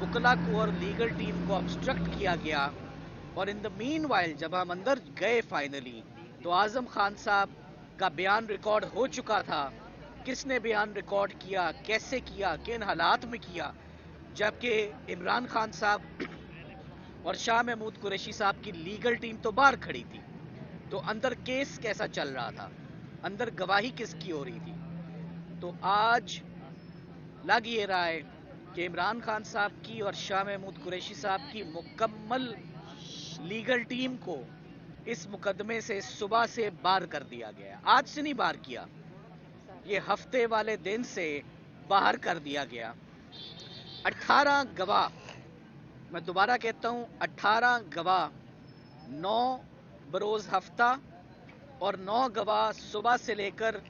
वकला को और लीगल टीम को ऑब्स्ट्रक्ट किया गया। और इन द मीन वाइल जब हम अंदर गए फाइनली, तो आजम खान साहब का बयान रिकॉर्ड हो चुका था। किसने बयान रिकॉर्ड किया, कैसे किया, किन हालात में किया, जबकि इमरान खान साहब और शाह महमूद कुरैशी साहब की लीगल टीम तो बाहर खड़ी थी। तो अंदर केस कैसा चल रहा था, अंदर गवाही किसकी हो रही थी। तो आज लग ये रहा है कि इमरान खान साहब की और शाह महमूद कुरैशी साहब की मुकम्मल लीगल टीम को इस मुकदमे से सुबह से बाहर कर दिया गया। आज से नहीं बाहर किया, ये हफ्ते वाले दिन से बाहर कर दिया गया। 18 गवाह, मैं दोबारा कहता हूं, 18 गवाह 9 बरोज हफ्ता और 9 गवाह सुबह से लेकर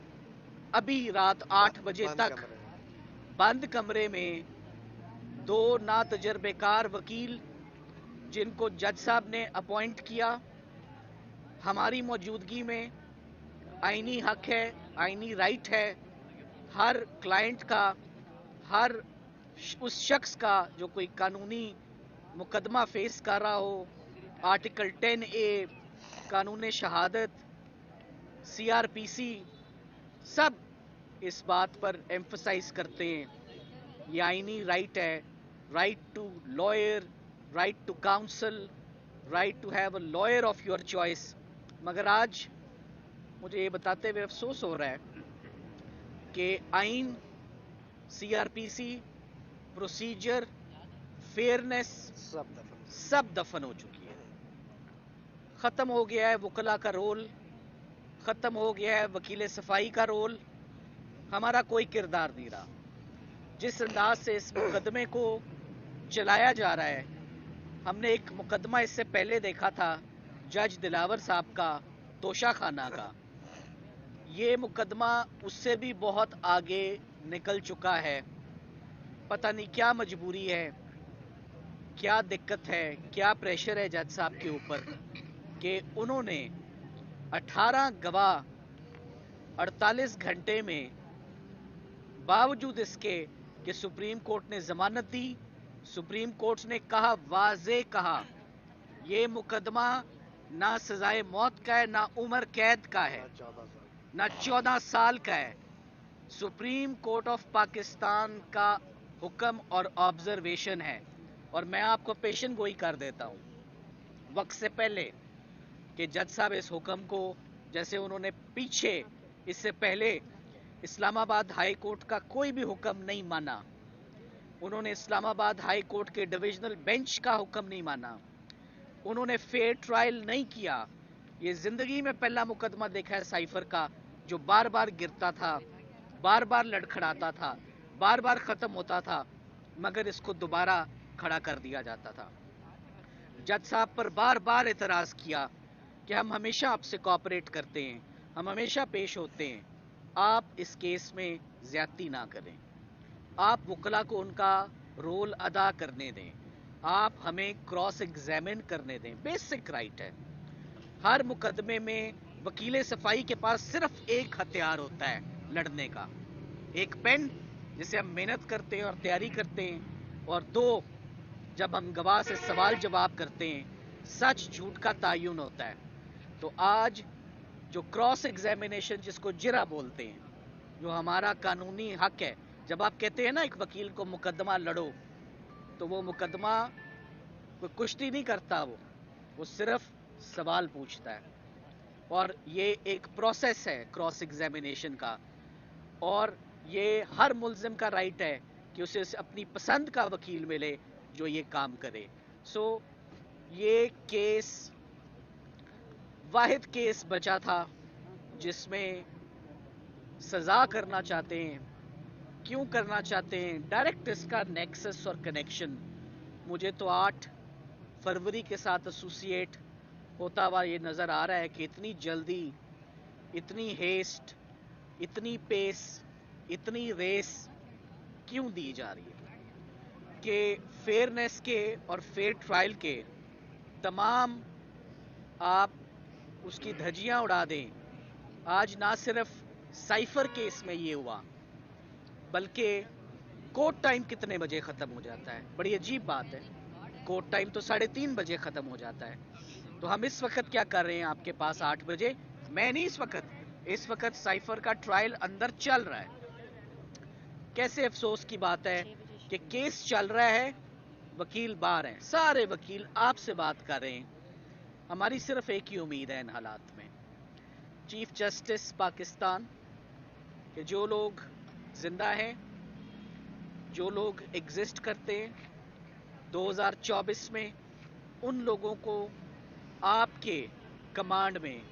अभी रात 8 बजे तक बंद कमरे में, दो ना तजर्बेकार वकील जिनको जज साहब ने अपॉइंट किया हमारी मौजूदगी में। आईनी हक है, आईनी राइट है हर क्लाइंट का, हर उस शख्स का जो कोई कानूनी मुकदमा फेस कर रहा हो। आर्टिकल 10A, कानून शहादत, CRPC, सब इस बात पर एम्फसाइज करते हैं ये आईनी राइट है, right to lawyer, right to counsel, right to have a lawyer of your choice. मगर आज मुझे ये बताते हुए अफसोस हो रहा है कि आइन, CRPC, प्रोसीजर, फेयरनेस सब दफन हो चुकी है। खत्म हो गया है वकला का रोल, खत्म हो गया है वकील सफाई का रोल, हमारा कोई किरदार नहीं रहा। जिस अंदाज से इस मुकदमे को चलाया जा रहा है, हमने एक मुकदमा इससे पहले देखा था जज दिलावर साहब का, तोशा खाना का। ये मुकदमा उससे भी बहुत आगे निकल चुका है। पता नहीं क्या मजबूरी है, क्या दिक्कत है, क्या प्रेशर है जज साहब के ऊपर कि उन्होंने 18 गवाह 48 घंटे में, बावजूद इसके कि सुप्रीम कोर्ट ने जमानत दी, सुप्रीम कोर्ट ने कहा, वाजे कहा, ये मुकदमा ना सजाए मौत का है, ना उम्र कैद का है, ना 14 साल का है। सुप्रीम कोर्ट ऑफ पाकिस्तान का हुक्म और ऑब्जर्वेशन है। और मैं आपको पेशन गोई कर देता हूं वक्त से पहले कि जज साहब इस हुक्म को, जैसे उन्होंने पीछे इससे पहले इस्लामाबाद हाई कोर्ट का कोई भी हुक्म नहीं माना, उन्होंने इस्लामाबाद हाई कोर्ट के डिविजनल बेंच का हुक्म नहीं माना, उन्होंने फेयर ट्रायल नहीं किया। ये जिंदगी में पहला मुकदमा देखा है साइफर का जो बार बार गिरता था, बार बार लड़खड़ाता था, बार बार खत्म होता था, मगर इसको दोबारा खड़ा कर दिया जाता था। जज साहब पर बार बार एतराज किया कि हम हमेशा आपसे कोऑपरेट करते हैं, हम हमेशा पेश होते हैं, आप इस केस में ज्यादती ना करें, आप वकला को उनका रोल अदा करने दें, आप हमें क्रॉस एग्जामिन करने दें। बेसिक राइट है। हर मुकदमे में वकील सफाई के पास सिर्फ एक हथियार होता है लड़ने का, एक पेन जिसे हम मेहनत करते हैं और तैयारी करते हैं, और दो, जब हम गवाह से सवाल जवाब करते हैं, सच झूठ का तायुन होता है। तो आज जो क्रॉस एग्जामिनेशन, जिसको जिरा बोलते हैं, जो हमारा कानूनी हक है, जब आप कहते हैं ना एक वकील को मुकदमा लड़ो, तो वो मुकदमा कोई कुश्ती नहीं करता, वो सिर्फ सवाल पूछता है। और ये एक प्रोसेस है क्रॉस एग्जामिनेशन का, और ये हर मुल्जिम का राइट है कि उसे अपनी पसंद का वकील मिले जो ये काम करे। सो ये केस वाहिद केस बचा था जिसमें सजा करना चाहते हैं। क्यों करना चाहते हैं? डायरेक्ट इसका नेक्सस और कनेक्शन मुझे तो 8 फरवरी के साथ एसोसिएट होता हुआ ये नज़र आ रहा है कि इतनी जल्दी, इतनी हेस्ट, इतनी पेस, इतनी रेस क्यों दी जा रही है कि फेयरनेस के और फेयर ट्रायल के तमाम आप उसकी धज्जियां उड़ा दें। आज ना सिर्फ साइफर केस में ये हुआ, बल्कि कोर्ट टाइम कितने बजे खत्म हो जाता है? बड़ी अजीब बात है, कोर्ट टाइम तो 3:30 बजे खत्म हो जाता है। तो हम इस वक्त क्या कर रहे हैं आपके पास 8 बजे? मैं नहीं, इस वक्त साइफर का ट्रायल अंदर चल रहा है। कैसे अफसोस की बात है कि केस चल रहा है, वकील बाहर हैं, सारे वकील आपसे बात कर रहे हैं। हमारी सिर्फ एक ही उम्मीद है इन हालात में, चीफ जस्टिस पाकिस्तान के जो लोग जिंदा हैं, जो लोग एग्जिस्ट करते हैं 2024 में, उन लोगों को आपके कमांड में,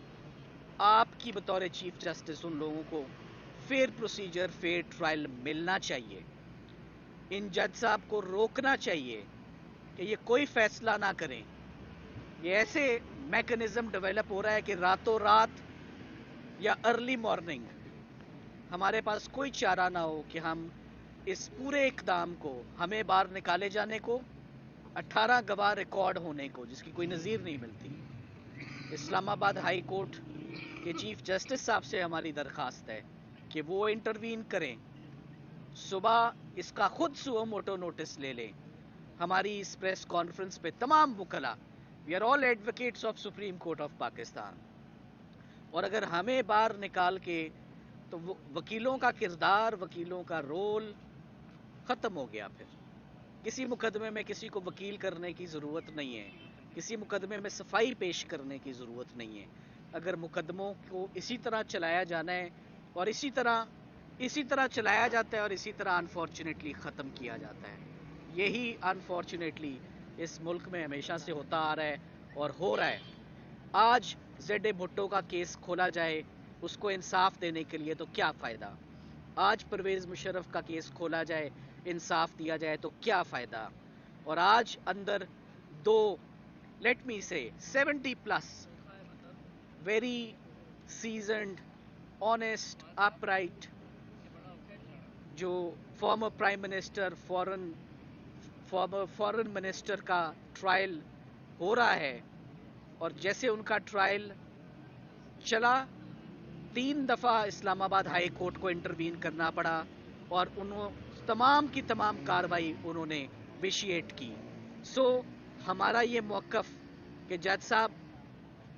आपकी बतौर चीफ जस्टिस उन लोगों को फेयर प्रोसीजर, फेयर ट्रायल मिलना चाहिए। इन जज साहब को रोकना चाहिए कि ये कोई फैसला ना करें। ये ऐसे मैकेनिज्म डेवलप हो रहा है कि रातों रात या अर्ली मॉर्निंग हमारे पास कोई चारा ना हो कि हम इस पूरे इक़दाम को, हमें बाहर निकाले जाने को, 18 गवाह रिकॉर्ड होने को, जिसकी कोई नज़ीर नहीं मिलती। इस्लामाबाद हाई कोर्ट के चीफ जस्टिस साहब से हमारी दरख्वास्त है कि वो इंटरवीन करें, सुबह इसका खुद सुओ मोटो नोटिस ले लें। हमारी इस प्रेस कॉन्फ्रेंस पे तमाम वकला, we are all advocates of Supreme Court of Pakistan, और अगर हमें बाहर निकाल के, तो वकीलों का किरदार, वकीलों का रोल ख़त्म हो गया। फिर किसी मुकदमे में किसी को वकील करने की ज़रूरत नहीं है, किसी मुकदमे में सफाई पेश करने की ज़रूरत नहीं है। अगर मुकदमों को इसी तरह चलाया जाना है और इसी तरह चलाया जाता है और इसी तरह अनफॉर्चुनेटली ख़त्म किया जाता है। यही अनफॉर्चुनेटली इस मुल्क में हमेशा से होता आ रहा है और हो रहा है। आज ज़ेड भुट्टो का केस खोला जाए उसको इंसाफ देने के लिए, तो क्या फ़ायदा? आज परवेज़ मुशर्रफ का केस खोला जाए, इंसाफ दिया जाए, तो क्या फ़ायदा? और आज अंदर दो, लेट मी से 70+ वेरी सीजनड, ऑनेस्ट, अपराइट, जो former prime minister, foreign minister का ट्रायल हो रहा है, और जैसे उनका ट्रायल चला, 3 दफ़ा इस्लामाबाद हाई कोर्ट को इंटरवीन करना पड़ा और उन्होंने तमाम की तमाम कार्रवाई उन्होंने विशिएट की। सो हमारा ये मौक़िफ़ कि जज साहब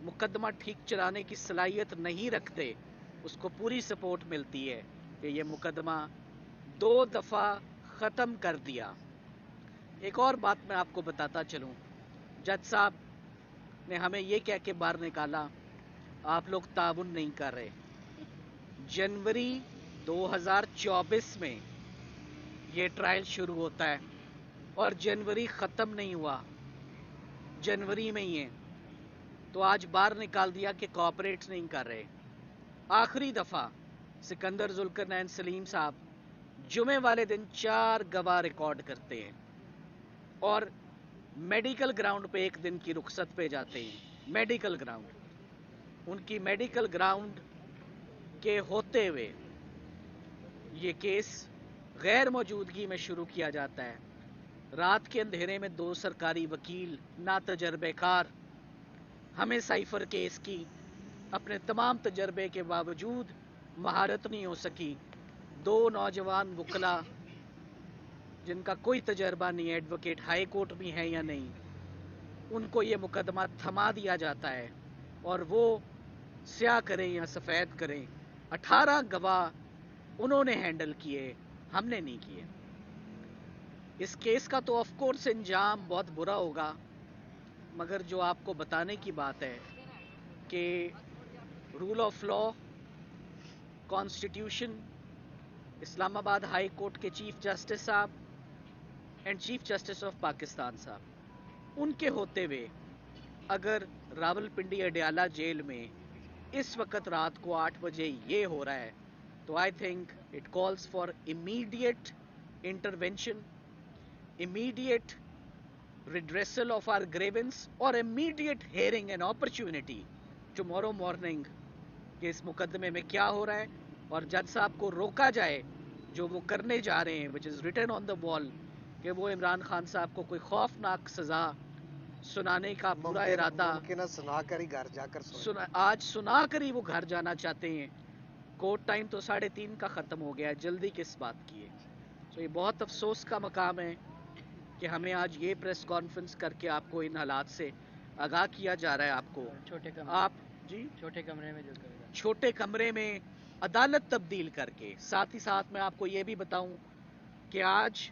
मुकदमा ठीक चलाने की सलाहियत नहीं रखते, उसको पूरी सपोर्ट मिलती है कि ये मुकदमा 2 दफ़ा ख़त्म कर दिया। एक और बात मैं आपको बताता चलूँ, जज साहब ने हमें ये कह के बाहर निकाला, आप लोग ताउन नहीं कर रहे। जनवरी 2024 में ये ट्रायल शुरू होता है और जनवरी ख़त्म नहीं हुआ, जनवरी में ही है, तो आज बाहर निकाल दिया कि कोऑपरेट नहीं कर रहे। आखिरी दफ़ा सिकंदर जुल्करनैन सलीम साहब जुमे वाले दिन 4 गवाह रिकॉर्ड करते हैं और मेडिकल ग्राउंड पे 1 दिन की रुखसत पे जाते हैं। मेडिकल ग्राउंड, उनकी मेडिकल ग्राउंड के होते हुए ये केस गैर मौजूदगी में शुरू किया जाता है। रात के अंधेरे में 2 सरकारी वकील, ना तजर्बेकार, हमें साइफर केस की अपने तमाम तजर्बे के बावजूद महारत नहीं हो सकी। 2 नौजवान वकला जिनका कोई तजर्बा नहीं है, एडवोकेट हाई कोर्ट में है या नहीं, उनको ये मुकदमा थमा दिया जाता है और वो स्याह करें या सफ़ेद करें, 18 गवाह उन्होंने हैंडल किए, हमने नहीं किए। इस केस का तो ऑफ कोर्स इंजाम बहुत बुरा होगा, मगर जो आपको बताने की बात है कि rule of law, constitution, Islamabad high court के चीफ जस्टिस साहब and chief justice of Pakistan साहब, उनके होते हुए अगर रावलपिंडी अडयाला जेल में इस वक्त रात को 8 बजे ये हो रहा है, तो I think it calls for immediate intervention, immediate redressal of our grievance और immediate hearing and opportunity tomorrow morning कि इस मुकदमे में क्या हो रहा है और जज साहब को रोका जाए जो वो करने जा रहे हैं, which is written on the wall, कि वो इमरान खान साहब को कोई खौफनाक सज़ा सुनाने का पूरा इरादा, सुनाकर ही घर जाकर आज सुनाकर ही वो घर जाना चाहते हैं। कोर्ट टाइम तो 3:30 का ख़त्म हो गया है, जल्दी किस बात की है? तो ये बहुत अफसोस का मकाम है कि हमें आज ये प्रेस कॉन्फ्रेंस करके आपको इन हालात से आगाह किया जा रहा है। आपको छोटे कमरे आप जी छोटे कमरे में जो करेगा, छोटे कमरे में अदालत तब्दील करके, साथ ही साथ मैं आपको ये भी बताऊं कि आज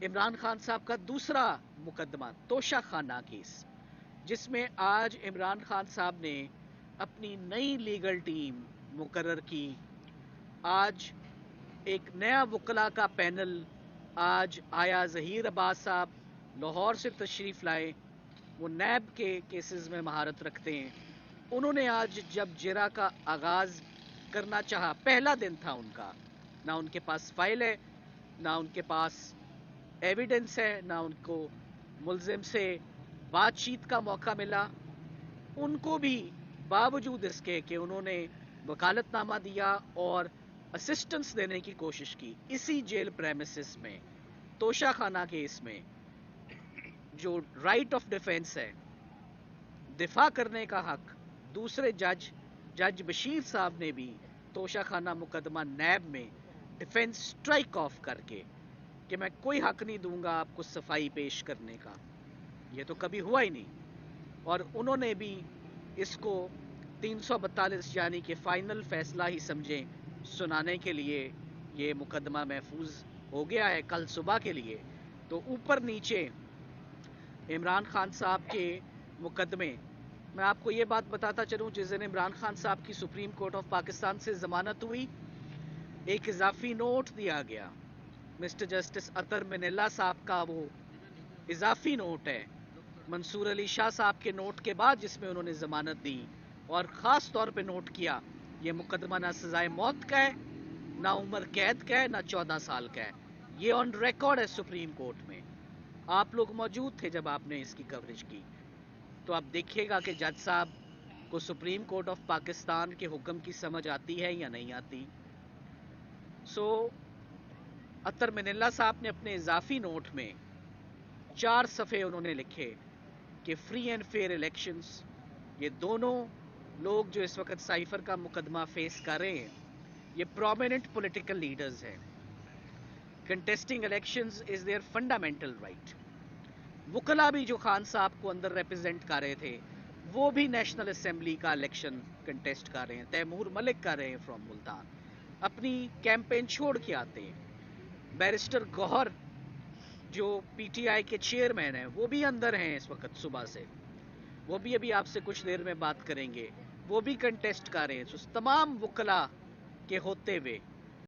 इमरान खान साहब का दूसरा मुकदमा तोशा खाना केस, जिसमें आज इमरान खान साहब ने अपनी नई लीगल टीम मुकर्रर की। आज एक नया वकला का पैनल आज आया। ज़हीर अब्बास साहब लाहौर से तशरीफ़ लाए, वो नैब के केसेस में महारत रखते हैं। उन्होंने आज जब जिरा का आगाज़ करना चाहा, पहला दिन था उनका, ना उनके पास फाइल है, ना उनके पास एविडेंस है, ना उनको मुल्जिम से बातचीत का मौका मिला। उनको भी बावजूद इसके कि उन्होंने वकालतनामा दिया और असिस्टेंस देने की कोशिश की, इसी जेल प्रेमिसेस में तोशा खाना केस में जो राइट ऑफ डिफेंस है, दिफा करने का हक, दूसरे जज बशीर साहब ने भी तोशा खाना मुकदमा नैब में डिफेंस स्ट्राइक ऑफ करके कि मैं कोई हक नहीं दूंगा आपको सफाई पेश करने का, ये तो कभी हुआ ही नहीं। और उन्होंने भी इसको 342 यानी कि फाइनल फैसला ही समझे सुनाने के लिए ये मुकदमा महफूज हो गया है कल सुबह के लिए। तो ऊपर नीचे इमरान खान साहब के मुकदमे, मैं आपको ये बात बताता चलूं, जिस दिन इमरान खान साहब की सुप्रीम कोर्ट ऑफ पाकिस्तान से जमानत हुई, एक इजाफी नोट दिया गया। मिस्टर जस्टिस अतर मिनेल्ला साहब का वो इजाफी नोट है मंसूर अली शाह साहब के नोट के बाद, जिसमें उन्होंने जमानत दी और ख़ास तौर पे नोट किया ये मुकदमा ना सजाए मौत का है, ना उम्र कैद का है, ना 14 साल का है। ये ऑन रिकॉर्ड है सुप्रीम कोर्ट में। आप लोग मौजूद थे जब आपने इसकी कवरेज की, तो आप देखिएगा कि जज साहब को सुप्रीम कोर्ट ऑफ पाकिस्तान के हुक्म की समझ आती है या नहीं आती। अतर मिनेल्ला साहब ने अपने इजाफी नोट में 4 सफ़े उन्होंने लिखे कि फ्री एंड फेयर इलेक्शंस, ये दोनों लोग जो इस वक्त साइफर का मुकदमा फेस कर रहे हैं, ये प्रोमिनेंट पॉलिटिकल लीडर्स हैं। Contesting elections is their fundamental right. वकला भी जो खान साहब को अंदर रिप्रेजेंट कर रहे थे, वो भी नेशनल असेंबली का इलेक्शन कंटेस्ट कर रहे हैं। तैमूर मलिक कर रहे हैं फ्रॉम मुल्तान, अपनी कैंपेन छोड़ के आते हैं। बैरिस्टर गौहर जो पीटीआई के चेयरमैन हैं, वो भी अंदर हैं इस वक्त सुबह से, वो भी अभी आपसे कुछ देर में बात करेंगे, वो भी कंटेस्ट कर रहे हैं। तमाम वकला के होते हुए